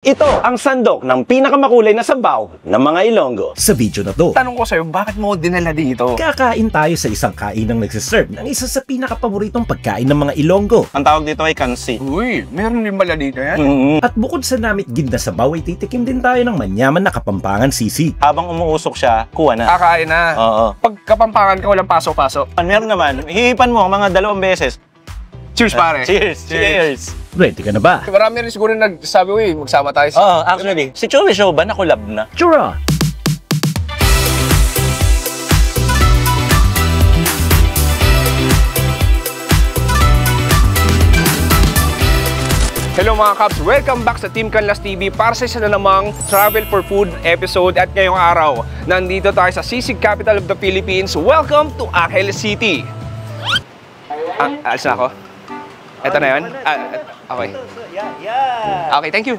Ito ang sandok ng pinakamakulay na sabaw ng mga Ilonggo. Sa video na to, tanong ko sa'yo, bakit mo dinala dito? kakain tayo sa isang kainang nagsiserve ng isa sa pinakapaboritong pagkain ng mga Ilonggo. Ang tawag dito ay kansi. Uy, meron din pala dito yan? At bukod sa namit ginda sabaw ay titikim din tayo ng manyaman na Kapampangan sisig. Habang umuusok siya, kuha na. Kakain na. Oo. Pag Kapampangan ka, walang pasok-pasok. Meron naman, hihipan mo ang mga 2 beses. Cheers, pare. Cheers! Cheers! Ready ka na ba? Marami rin siguro nagsabi, uy, magsama tayo. Oo, actually, si Chewy Show ba nakulab na? Chura! Hello mga Cubs! Welcome back sa Team Canlas TV para sa isa na namang Travel for Food episode. At ngayong araw, nandito tayo sa Sisig Capital of the Philippines. Welcome to Angeles City! Alis na ako? Ito na yun? Okay. Okay, thank you.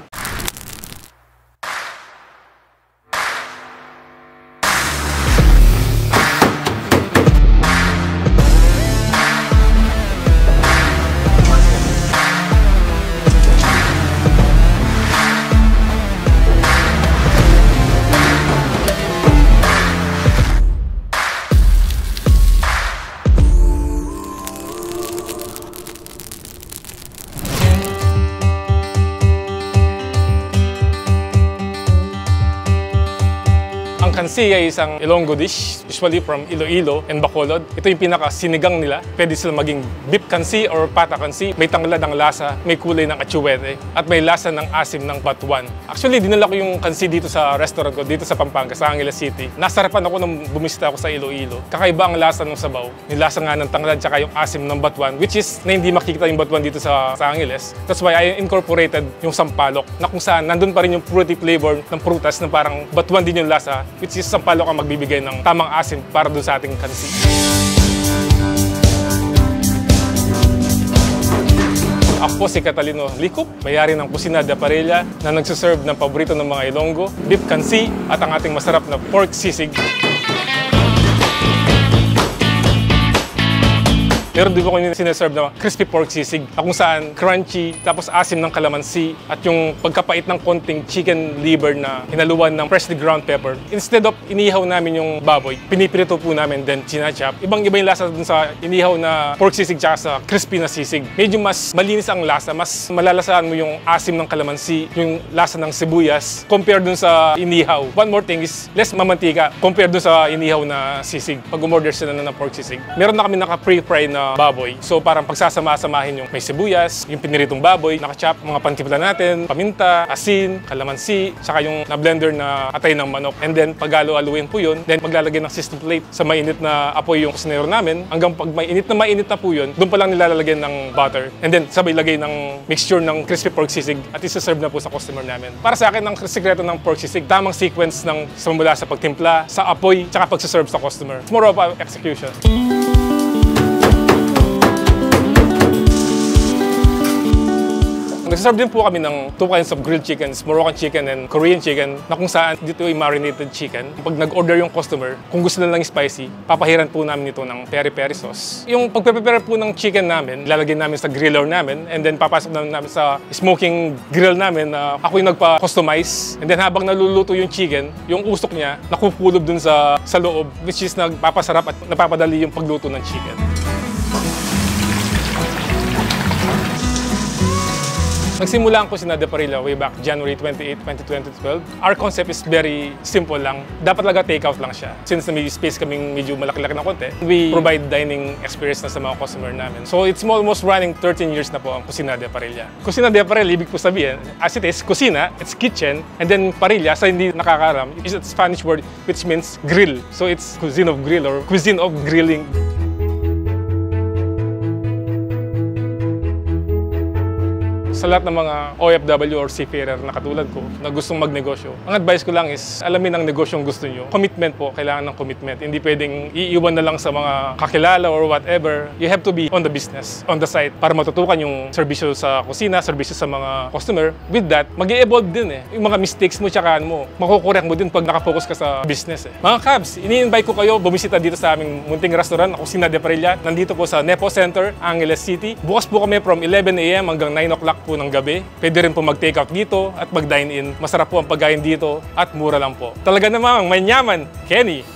Ang kansi ay isang Ilonggo dish, usually from Iloilo and Bacolod. Ito yung pinaka-sinigang nila. Pwede sila maging beef kansi or pata kansi. May tanglad ang lasa, may kulay ng atsuwete, at may lasa ng asim ng batuan. Actually, dinala ko yung kansi dito sa restaurant ko, dito sa Pampanga, sa Angeles City. Nasarapan ako nung bumisita ako sa Iloilo. Kakaiba ang lasa ng sabaw. Yung lasa nga ng tanglad, tsaka yung asim ng batuan, which is na hindi makikita yung batuan dito sa Angeles. That's why I incorporated yung sampalok, na kung saan nandun pa rin yung fruity flavor ng prutas na parang batuan din yung lasa, which is sampalok ang magbibigay ng tamang asim para dun sa ating kansi. Ako po si Catalino Licop, may-ari ng Kusina de Parilla na nagsuserve ng paborito ng mga Ilonggo, beef kansi at ang ating masarap na pork sisig. Meron din po kami sineserve na crispy pork sisig na kung saan crunchy, tapos asim ng kalamansi at yung pagkapait ng konting chicken liver na hinaluan ng freshly ground pepper. Instead of inihaw namin yung baboy, pinipirito po namin then chinachop. Ibang-iba yung lasa dun sa inihaw na pork sisig tsaka sa crispy na sisig. Medyo mas malinis ang lasa, mas malalasaan mo yung asim ng kalamansi, yung lasa ng sibuyas compared dun sa inihaw. One more thing is less mamantika compared dun sa inihaw na sisig pag umorder sila na ng pork sisig. Meron na kami naka-pre-fry na baboy. So parang pagsasama-samahin yung may sibuyas, yung piniritong baboy, nakachop, mga pantimpla natin, paminta, asin, kalamansi, saka yung na-blender na atay ng manok. And then pag-alo-aluin po yun, then maglalagay ng system plate sa mainit na apoy yung kusinero namin. Hanggang pag mainit na po yun, doon pa lang nilalagay ng butter. And then sabay lagay ng mixture ng crispy pork sisig at isa-serve na po sa customer namin. Para sa akin, ang sekreto ng pork sisig, tamang sequence ng simula sa pagtimpla, sa apoy, tsaka pagsaserve sa customer. It's more of a execution. Nagsaserve din po kami ng 2 kinds of grilled chickens, Moroccan chicken and Korean chicken, na kung saan dito ay marinated chicken. Pag nag-order yung customer, kung gusto nila ng spicy, papahiran po namin ito ng peri-peri sauce. Yung pag-prepare po ng chicken namin, ilalagay namin sa griller namin, and then papasok namin sa smoking grill namin na ako yung nagpa-customize. And then habang naluluto yung chicken, yung usok niya nakukulob dun sa loob, which is nagpapasarap at napapadali yung pagluto ng chicken. Nagsimula ang Kusina de Parilla way back January 28, 2012. Our concept is very simple lang. Dapat talaga take-out lang siya. Since may space kaming medyo malaki-laki na konti, we provide dining experience na sa mga customer namin. So it's almost running 13 years na po ang Kusina de Parilla. Kusina de Parilla, ibig po sabihin, as it is, kusina, it's kitchen, and then Parilla, sa hindi nakakaram, is a Spanish word which means grill. So it's cuisine of grill or cuisine of grilling. Sa lahat ng mga OFW or seafarer na katulad ko na gustong magnegosyo, ang advice ko lang is alamin ang negosyong gusto nyo. Commitment po, kailangan ng commitment. Hindi pwedeng iiwan na lang sa mga kakilala or whatever. You have to be on the business, on the site, para matutukan yung serbisyo sa kusina, serbisyo sa mga customer. With that, mag-i-evolve din Yung mga mistakes mo tsaka mo, makukorek mo din pag nakafocus ka sa business Mga Cubs, ini-invite ko kayo bumisita dito sa aming munting restaurant, Kusina de Parilla. Nandito po sa Nepo Center, Angeles City. Bukas po kami from 11 AM hanggang 9 o'clock po po ng gabi. Pwede rin po mag-take out dito at mag-dine in. Masarap po ang pagkain dito at mura lang po. Talaga namang may yaman, Kenny!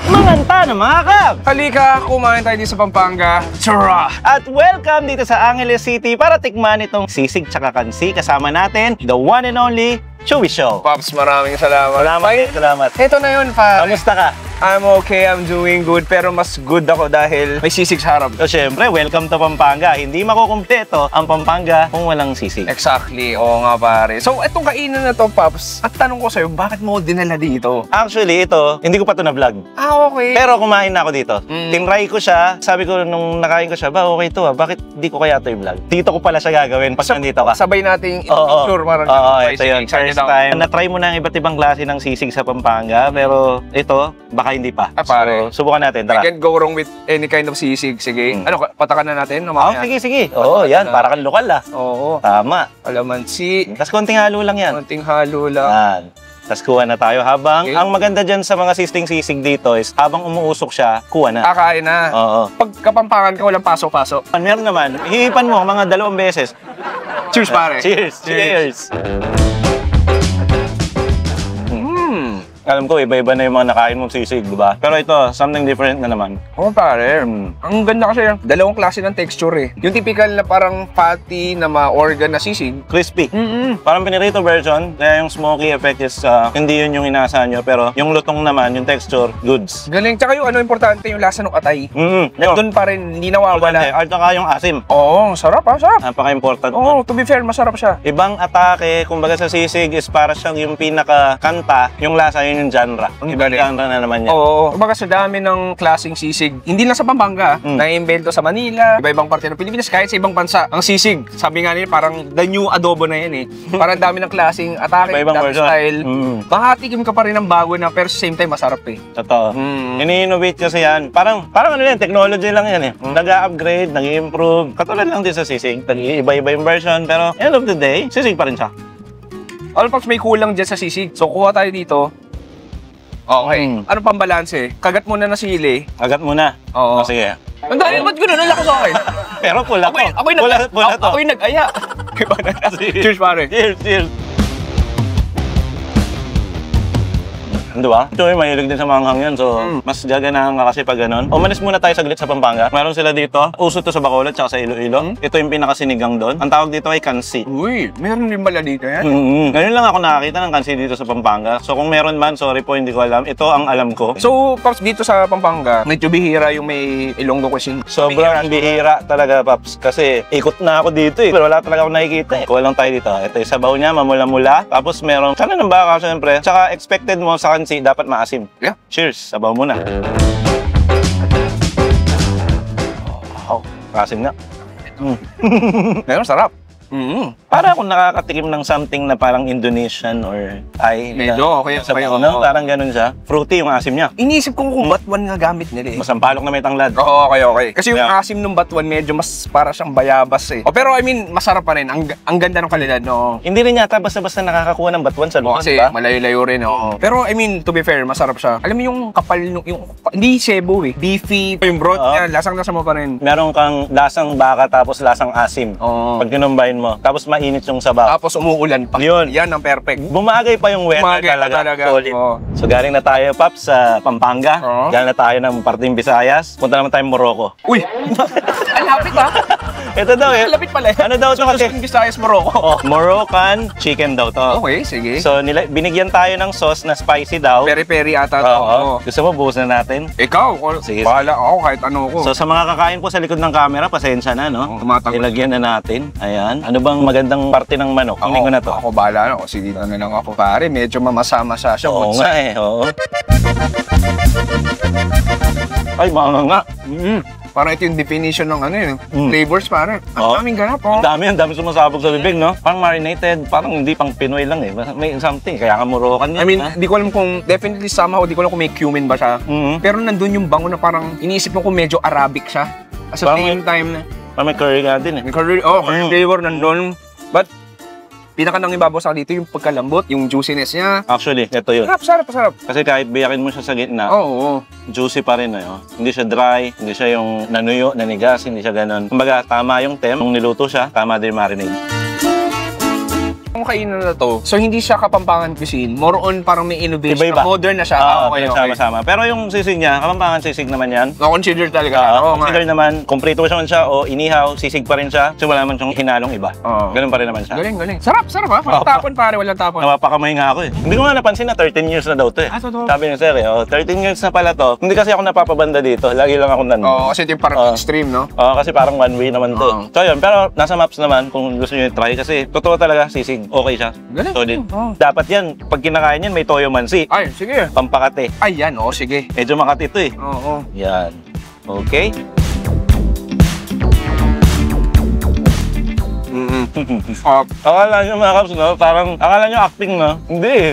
Manganta na mga kap! Halika, kumain tayo dito sa Pampanga. Tara! At welcome dito sa Angeles City para tikman itong sisig tsaka kansi. Kasama natin, the one and only Chewy Show. Pops, maraming salamat. Salamat. Ito na yun, pare. Kamusta ka? I'm okay, I'm doing good. Pero mas good ako dahil may sisig sa harap. So syempre, welcome to Pampanga. Hindi makukumpleto ang Pampanga kung walang sisig. Exactly, oo nga pare. So, itong kainan na to, Pops, at tanong ko sa'yo, bakit mo dinala dito? Actually, ito, hindi ko pa ito na-vlog. Ah, okay. Pero kumain na ako dito. Mm. Tinry ko siya. Sabi ko nung nakain ko siya, ba okay to bakit di ko kaya ito i-vlog? Dito ko pala siya gagawin pag nandito ka. Sabay nating Oo, picture. oo, ito yun. First time. Na-try mo na ang iba't ibang klase ng sisig sa Pampanga. Pero ito, baka hindi pa. Ah, pare. So, subukan natin. I Tara. can't go wrong with any kind of sisig. Sige. Ano, patakan na natin? Oh, sige. Oo, yan. Para kang lokal Oo. Tama. Alamansi. Tapos konting halo lang yan. Konting halo lang. Yan. Tapos kuha na tayo. Habang, Okay. ang maganda dyan sa mga sisig dito is, habang umuusok siya, kuha na. Kakain na. Oo. Pag kapampangan ka, walang pasok-pasok. Meron naman, hihipan mo mga 2 beses. Cheers, pare. Cheers! Cheers! Alam ko, iba-iba na yung mga nakain mong sisig, diba? Pero ito, something different na naman. Oo, pare. Ang ganda kasi, dalawang klase ng texture eh. Yung typical na parang patty na ma-organ na sisig. Crispy. Parang pinirito version, kaya yung smoky effect is hindi yun yung inaasahan nyo. Pero yung lutong naman, yung texture, goods. Galing. Tsaka yung ano, importante yung lasa ng atay. Yun. Doon pa rin, hindi nawawala. At saka yung asim. Oo, sarap ha, sarap. Napaka-important. Oo, to be fair, masarap siya. Ibang atake, kumbaga sa sisig, is para siyang yung pinaka-kanta, yung lasa yun yung genre. Ibang genre na naman yan. Oo. Kumbaga sa dami ng klaseng sisig, hindi lang sa Pampanga, na-invento sa Manila, iba-ibang parte ng Pilipinas, kahit sa ibang bansa. Ang sisig, sabi nga nila, parang the new adobo na yan eh. Parang dami ng klaseng atake, Iba-ibang dami version. style. Makatikim ka pa rin ng bago na, pero sa same time, masarap eh. Totoo. Ini-innovate kasi yan. Parang ano yan, technology lang yan eh. Nag-upgrade, nag-improve. Katulad lang din sa sisig. Iba-iba yung version, pero end of the day, sisig pa rin siya. Alpax, may kulang dyan sa sisig. So, kuha tayo dito. Okay. Ano pang balanse? Kagat muna na sili. Agad muna. Oo. Sige. Ang dahil, ba't gano'n? Ang lakas sa akin. Pero pula ko. Pula to. Ako'y nag-aya. Cheers, pare. Cheers. Di ba? Ito yung mahilig din sa manghang yan. So, mas gaganahan ka kasi pag ganun. Umalis muna tayo saglit sa Pampanga. Meron sila dito. Uso to sa Bacolod tsaka sa Iloilo. Ito yung pinakasinigang doon. Ang tawag dito ay kansi. Uy, meron din pala dito yan? Ngayon lang ako nakakita ng kansi dito sa Pampanga. So, kung meron man, sorry po, hindi ko alam. Ito ang alam ko. So, Pops, dito sa Pampanga, medyo bihira yung may Ilonggo cuisine. Sobrang bihira talaga, Paps. Kasi ikot na ako dito eh. Pero wala talaga ako nakikita eh. Kuha lang tayo dito. Ito yung sabaw niya, mamula-mula. Tapos meron sana ng baka, syempre. Tsaka expected mo sa kansi, dapat maasim. Yeah. Cheers! Sabaw muna. Oh, maasim na. Meron, sarap. Para akong nakakatikim ng something na parang Indonesian or Thai. Medyo, okay, sabaw, okay, no? oo. Parang ganun siya. Fruity yung asim niya. Inisip ko kung batwan nga gamit nila eh. Masampalok na may tanglad. Oo, okay. Kasi yung Yeah. asim ng batwan medyo mas para siyang bayabas eh. Pero I mean, masarap pa rin. Ang ganda ng kalidad, no? Hindi rin yata basta-basta nakakakuha ng batuan sa loob, Kasi diba? malayo-layo rin, oo. Pero I mean, to be fair, masarap siya. Alam mo yung kapal, hindi sebo eh. Beefy, yung broth Oo. niya, lasang-lasa mo pa rin. Meron kang lasang baka tapos lasang asim. Oo. Pag kinumbine mo, tapos mainit yung sabaw. Tapos umuulan pa. Yun. Yan ang perfect. Bumagay pa yung weather Bumagay pa talaga. talaga. Solid. Oo. So galing na tayo, Paps, sa Pampanga. Oo. Galing na tayo ng parting Visayas. Punta naman tayo Morocco. Uy! Ang lapit ha! Ito daw eh. Ang lapit pala eh. Ano daw ito kasi? Luzon, Visayas, Morocco. Oh, Moroccan chicken daw to. Okay, sige. So binigyan tayo ng sauce na spicy daw. Peri-peri ata to. Oo. Gusto mo, buhos na natin? Ikaw, Sige. bahala ako kahit ano ko. So sa mga kakain po sa likod ng camera, pasensya na, no? Oo, tumatanggal. Ilagyan na natin. Ayan. Ano bang magandang parte ng manok? Kunin ko na to. Ako bahala na. Kasi dito na lang ako pare. Medyo mamasa-masa siya. Oo nga eh, oo. Ay, mga nga. Parang ito yung definition ng ano yun. Mm. Flavors pare. Oo. Ang daming ganap oh. Ang dami sumasabog sa bibig, no? Parang marinated, parang hindi pang Pinoy lang eh. May something, kaya ka Moroccan yan. I mean, ha? di ko alam kung definitely somehow, di ko alam kung may cumin ba siya. Pero nandun yung bango na parang iniisip mo kung medyo Arabic siya. At sa Parang same time na, Parang may curry nga din eh. curry flavor nandun. But, pinaka nang ibabaw sa dito yung pagkalambot, yung juiciness niya. Actually, ito yun. Sarap. Kasi kahit biyakin mo siya sa gitna, Oo. juicy pa rin. Hindi siya dry, hindi siya yung nanuyo, nanigas, hindi siya ganun. Kumbaga, tama yung temp. Nung niluto siya, tama din marinade. Ang kainan na to, so hindi siya Kapampangan cuisine. More on parang may innovation. Iba-iba. Modern na siya. Okay. Sama-sama. Pero yung sisig niya, Kapampangan sisig naman yan. Na-consider talaga. Consider naman, kung prito siya o inihaw, sisig pa rin siya. So wala naman siyang hinalong iba. Ganun pa rin naman siya. Galing. Sarap ha. Walang tapon pare, walang tapon. Napapakamay nga ako eh. Hindi ko nga napansin na 13 years na daw to eh. Totoo. Sabi ni Sir 13 years na pala to. Hindi kasi ako napapabanda dito. Lagi lang ako nandun. Kasi ito yung parang extreme, no? Kasi parang one way naman to. So yun, pero nasa maps naman kung gusto nyo i-try kasi totoo talaga sisig. Okay siya. Solid. Dapat yan, pag kinakain yan, may toyo mansi. Ay, sige. Pampakate. Ay, yan. Sige. Medyo makati ito eh. Oo. Yan. Okay. Akala nyo mga kaps, no? Parang, akala nyo acting, no? Hindi eh.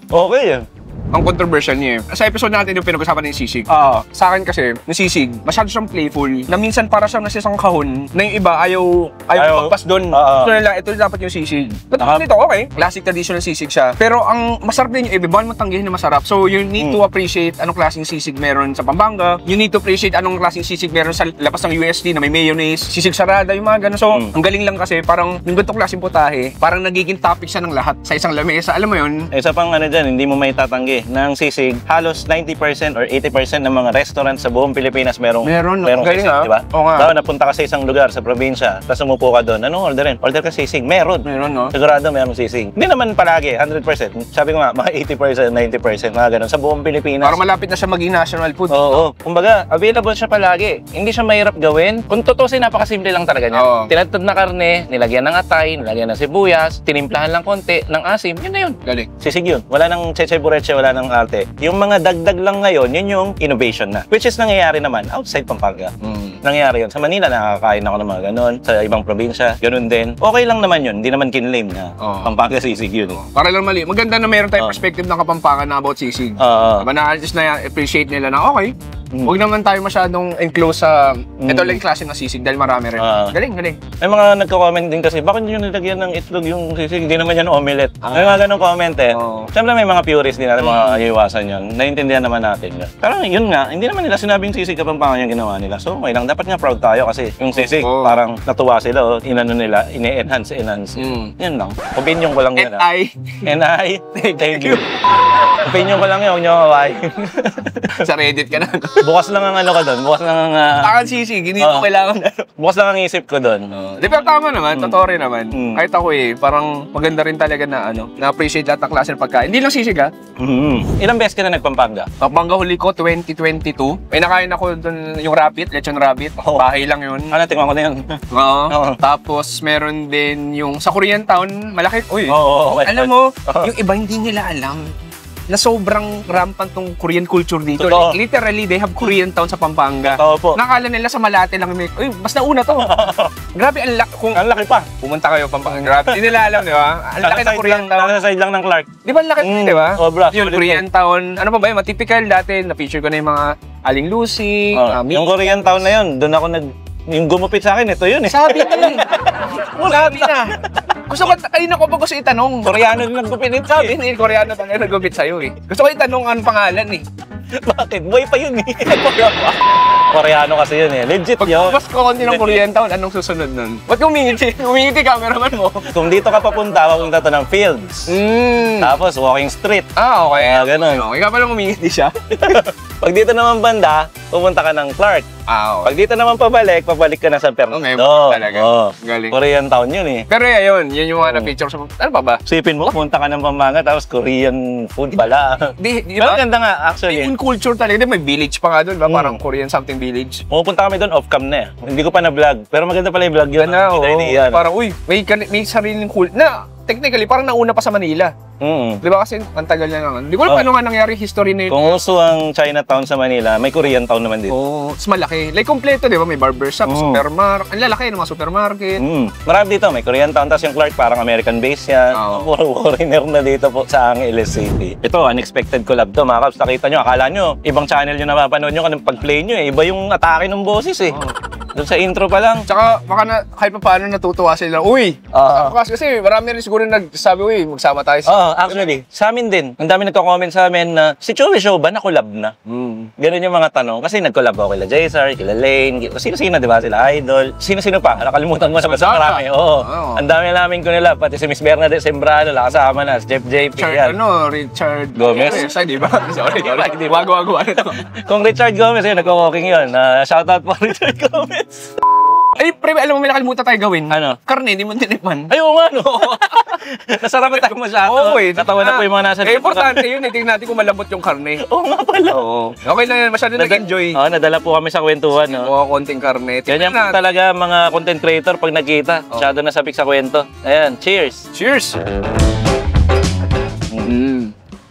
Okay eh. Ang controversial niya eh. Sa episode natin yung pinag-usapan ng sisig. Sa akin kasi, yung sisig, masyado siyang playful. Na minsan para siyang nasa isang kahon, na yung iba ayaw pagpas doon. So nila, ito dapat yung sisig. Katulad nito, okay. Classic traditional sisig siya. Pero ang masarap din yung iba, bawal matanggihin na masarap. So you need to appreciate anong klaseng sisig meron sa Pampanga. You need to appreciate anong klaseng sisig meron sa lapas ng UST na may mayonnaise, sisig sarada, yung mga ganun. So, ang galing lang kasi, parang yung ganitong klaseng putahe, parang nagiging topic siya ng lahat sa isang lamesa. Alam mo yun? Isa pang ano dyan, hindi mo may tatanggi ng sisig, halos 90% or 80% ng mga restaurant sa buong Pilipinas merong galing sisig, di ba? Oo nga. Daw napunta ka sa isang lugar sa probinsya, tapos umupo ka doon, anong orderin? Order ka sisig, meron, no? Sigurado merong sisig. Hindi naman palagi, 100%. Sabi ko nga, mga 80%, 90%, mga ganun, sa buong Pilipinas. Para malapit na siya maging national food. Oo. Kumbaga, available siya palagi. Hindi siya mahirap gawin. Kung tutusin, napakasimple lang talaga niya. Tinatad na karne, nilagyan ng atay, nilagyan ng sibuyas, tinimplahan lang konti ng asim, yun na yun. Galing. Sisig yun. Wala nang cheche bureche, wala nang arte. Yung mga dagdag lang ngayon, yun yung innovation na. Which is nangyayari naman outside Pampanga. Nangyayari yun. Sa Manila, nakakain ako ng mga ganun. Sa ibang probinsya, ganun din. Okay lang naman yun. Hindi naman kinlame na Pampanga sisig yun. Para lang mali. Maganda na meron tayong perspective ng Kapampangan na about sisig. At least na appreciate nila na okay. Huwag naman tayo masyadong enclose sa ito lang klase ng sisig dahil marami rin. Galing. May mga nagko-comment din kasi, bakit nyo nilagyan ng itlog yung sisig? Hindi naman yan omelette. May mga ganong comment eh. Siyempre may mga purists din natin, mga iiwasan yun. Naiintindihan naman natin yun. Pero yun nga, hindi naman nila sinabing sisig Kapampangan yung ginawa nila. So okay lang, dapat nga proud tayo kasi yung sisig, parang natuwa sila, inano nila, ine-enhance. Yan lang. Opinion ko lang yan. NI. Thank you. Opinion ko lang yun, huwag nyo kawain. Sa Reddit ka na. Bukas lang ang ano ka doon. Bukas lang ang... Akan sisig, hindi mo kailangan. Bukas lang ang isip ko doon. Di ba tama naman, totoo rin naman. Kahit ako parang maganda rin talaga na na-appreciate lahat ng klase ng pagkain. Hindi lang sisig Ilang beses ka na nagpampanga? Pampanga huli ko, 2022. May nakain ako doon yung rabbit, lechon rabbit. Bahay lang yun. Tingnan ko na yun. Tapos meron din yung sa Korean Town, malaki. Alam mo, yung iba hindi nila alam na sobrang rampant tong Korean culture dito. Like, literally, they have Korean Town sa Pampanga. Nakala nila sa Malate lang, mas nauna to. Grabe, ang laki pa. Pumunta kayo Pampanga. Grabe, hindi nila alam, di ba? Ang laki ng Korean Town. Nasa side lang ng Clark. Di ba ang laki di ba? Sobra. Yung Korean Town, ano pa ba yun? Typical dati, na-feature ko na yung mga Aling Lucy. Yung Korean Town na yun, doon ako yung gumupit sa akin, ito yun eh. Sabi na. Gusto ko, kanina ko pa gusto itanong. Koreano din naggupit nito. Sabi ni Koreano pa nga naggupit sa'yo eh. Gusto ko itanong anong pangalan eh. Bakit? Boy pa yun eh. Koreano kasi yun eh. Legit yun. Pag mas konti ng Korean Town, anong susunod nun? Ba't umingiti? Umingiti cameraman mo. Kung dito ka papunta to ng Fields. Tapos walking street. Okay. Ganun. Okay ka pala umingiti siya. Pag dito naman banda, pupunta ka ng Clark. Okay. Pag dito naman pabalik ka na sa Fernando. Okay, talaga. Galing. Korean Town yun eh. Pero yun yung mga na-picture sa... Ano pa ba? Sipin mo, pumunta ka ng Pampanga, tapos Korean food pala. Di Pero ba? ganda nga, actually. Yung culture talaga. May village pa nga doon, ba? Parang Korean something village. Pupunta kami doon off-cam na eh. Hindi ko pa na-vlog. Pero maganda pala yung vlog yun. Parang, may sariling cool. Technically, parang nauna pa sa Manila. Di ba kasi ang tagal na naman. Hindi ko alam paano nga nangyari history na yun. Kung uso ang Chinatown sa Manila, may Korean Town naman dito. Mas malaki. Like, kompleto, di ba? May barbershop, supermarket. Ang lalaki ng mga supermarket. Marami dito. May Korean Town. Tapos yung Clark, parang American base yan. Puro foreigner na dito po sa Angeles City. Ito, unexpected collab to. Mga kaps, nakita nyo. Akala nyo, ibang channel nyo napapanood nyo. Kanang pag-play nyo eh. Iba yung atake ng boses eh. Doon sa intro pa lang. Tsaka baka na, kahit pa paano natutuwa sila. Uy! Kasi marami rin siguro nagsasabi, uy, magsama tayo. Actually, sa amin din. Ang dami nagko-comment sa amin na si Chewy Show ba na-collab na? Ganun yung mga tanong. Kasi nag-collab ako kila Jaysar, kila Lane, sino-sino, di ba? Sila Idol. Sino-sino pa? Nakalimutan mo sa marami. Oo. Ang dami namin kunilab. Pati si Miss Bernadette Sembrano, kasama na. Si Jeff JP. Richard Gomez. Di ba? Sorry. Wago. Kung Richard Gomez, yun, nagko-cooking yun. Shoutout po Richard Gomez. Ay, pre, alam mo, may nakalimutan tayo gawin. Ano? Karne, hindi mo tinikman. Ay, oo nga, no? Nasarapan tayo masyado. Oo, eh. Natawa na po yung mga nasa likod. Importante yun, tingnan natin kung malambot yung karne. Oo nga pala. Oo. Okay lang yan, masyado nag-enjoy. Oo, nadala po kami sa kwentuhan, no? Oo, konting karne. Ganyan po talaga mga content creator pag nagkita. Masyado nasabik sa kwento. Ayan, cheers! Cheers!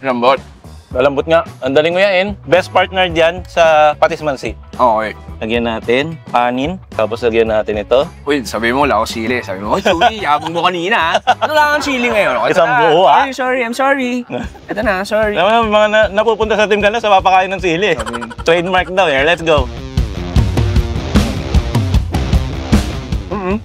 Lambot. Malambot nga. Ang daling mo yan. Best partner dyan sa patismansi. Okay. Lagyan natin kanin, tapos lagyan natin ito. Uy, sabi mo, wala ako sili. Sabi mo, Chewy, yabang mo kanina. Ano lang ang sili ngayon? Isang buo, ha? Ay, sorry, I'm sorry. Ito na, sorry. Alam mo, mga napupunta sa Team Canlas sa papakain ng sili. Trademark daw, here. Let's go.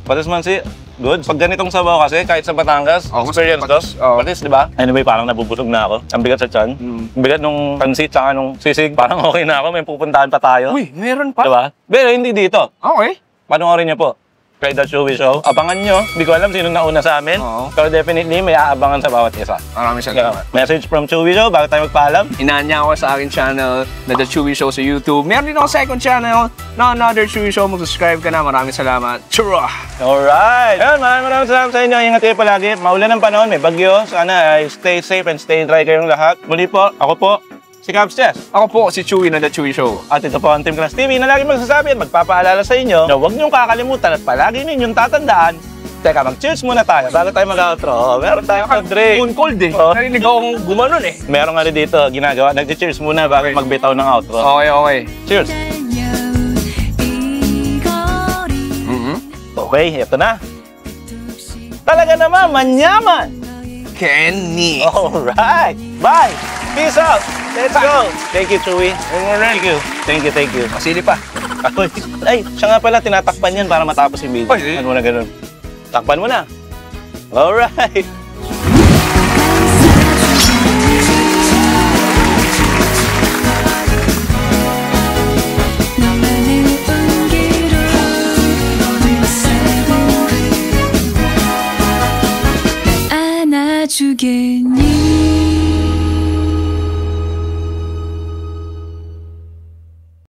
Patismansi, good. Pag ganitong sabaw kasi, kahit sa Batangas, experience to. Patis, di ba? Anyway, parang nabubusog na ako. Ang bigat sa tiyan. Ang bigat nung pansit, saka nung sisig. Parang okay na ako, may pupuntahan pa tayo. Uy, meron pa. Di ba? Pero hindi dito. Okay. Panoorin niyo po. Kay The Chewy Show. Abangan nyo. Hindi ko alam sino nauna sa amin. Pero definitely may aabangan sa bawat isa. Maraming salamat. Message from Chewy Show bago tayo magpaalam. Inanya ako sa akin channel na The Chewy Show sa YouTube. Meron din ako second channel na Another Chewy Show. Mag-subscribe ka na. Maraming salamat. Churra! Alright! Ayun, maraming salamat sa inyo. Ingat kayo palagi. Maulan ng panahon, may bagyo. Sana ay stay safe and stay dry kayong lahat. Muli po, ako po, si Cabs Chess. Ako po, si Chewy na The Chewy Show. At ito po ang Team Canlas TV na lagi magsasabi at magpapaalala sa inyo na huwag niyong kakalimutan at palagi ninyong tatandaan. Teka, mag-cheers muna tayo bago tayo mag-outro. Meron tayong drink. Moon cold eh. Narinig akong gumanon eh. Meron nga rin dito ginagawa. Nag-cheers muna bago magbitaw ng outro. Okay. Cheers! Okay, ito na. Talaga naman, manyaman! Kenny! Alright! Bye! Peace out! Let's go! Thank you, Chewy. Thank you. Masili pa. Ay, siya nga pala, tinatakpan yan para matapos yung video. Ano na ganun? Takpan mo na. Alright!